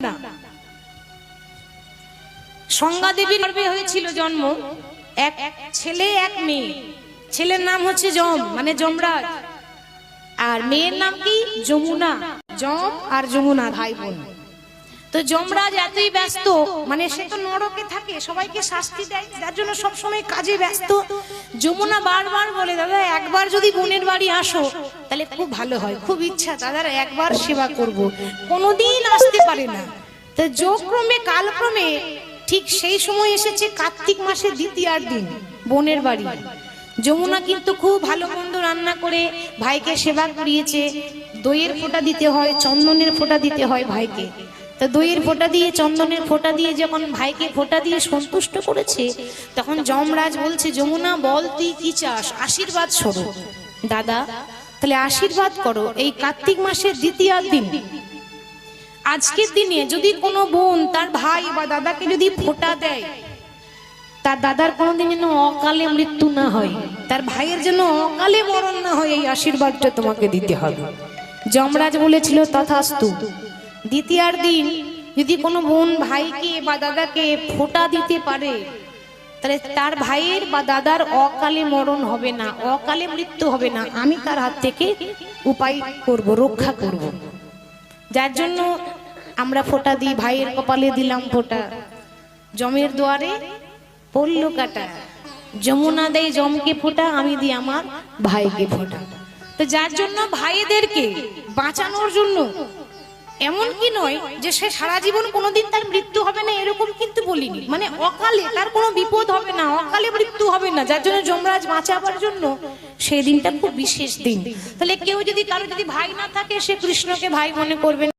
না। সংজ্ঞা দেবীর গর্ভে হয়েছিল জন্ম, এক ছেলে এক মেয়ে। ছেলের নাম হচ্ছে যম মানে যমরাজ, আর মেয়ের নাম কি যমুনা। যম আর যমুনা ভাই বোন। তো যমরাজ এতই ব্যস্ত, মানে সে তো নরকে থাকে, সবাইকে শাস্তি দেয়, যার জন্য সবসময় কাজে ব্যস্ত। যমুনা বারবার বলে, দাদা একবার যদি বোনের বাড়ি আসো তাহলে খুব ভালো হয়, খুব ইচ্ছা দাদার একবার সেবা করব, কোনোদিন আসতে পারে না। তো যোগক্রমে কালক্রমে ঠিক সেই সময় এসেছে কার্তিক মাসের দ্বিতীয়ার দিন বোনের বাড়ি। যমুনা কিন্তু খুব ভালো মন্দ রান্না করে ভাইকে সেবা করিয়েছে। দইয়ের ফোঁটা দিতে হয়, চন্দনের ফোঁটা দিতে হয় ভাইকে। তো দইয়ের ফোঁটা দিয়ে চন্দনের ফোঁটা দিয়ে যখন ভাইকে ফোঁটা দিয়ে সন্তুষ্ট করেছে, তখন যমরাজ বলছে, যমুনা বল তুই কি চাস, আশীর্বাদ স্বরূপ। দাদা তাহলে আশীর্বাদ করো, এই কার্তিক মাসের দ্বিতীয়ার দিন আজকের দিনে যদি কোনো বোন তার ভাই বা দাদাকে যদি ফোঁটা দেয়, তার দাদার কোনোদিন যেন অকালে মৃত্যু না হয়, তার ভাইয়ের জন্য অকালে মরণ না হয়, এই আশীর্বাদটা তোমাকে দিতে হবে। যমরাজ বলেছিল তথাস্তু। দ্বিতীয়ার দিন যদি কোনো বোন ভাইকে বা দাদাকে ফোঁটা দিতে পারে, তাহলে তার ভাইয়ের বা দাদার অকালে মরণ হবে না, অকালে মৃত্যু হবে না, আমি তার হাত থেকে উপায় করব, রক্ষা করব। যার জন্য আমরা ফোঁটা দিই, ভাইয়ের কপালে দিলাম ফোঁটা, জমের দুয়ারে পড়ল কাটা। যমুনা দেয় জমকে ফোঁটা, আমি দিই আমার ভাইকে ফোঁটা। তো যার জন্য ভাইদেরকে বাঁচানোর জন্য, এমন কি নয় যে সে সারা জীবন কোনোদিন তার মৃত্যু হবে না, এরকম কিন্তু বলিনি, মানে অকালে তার কোনো বিপদ হবে না, অকালে মৃত্যু হবে না, যার জন্য যমরাজ বাঁচাবার জন্য সেই দিনটা খুব বিশেষ দিন। তাহলে কেউ যদি কারো যদি ভাই না থাকে, সে কৃষ্ণকে ভাই মনে করবেন।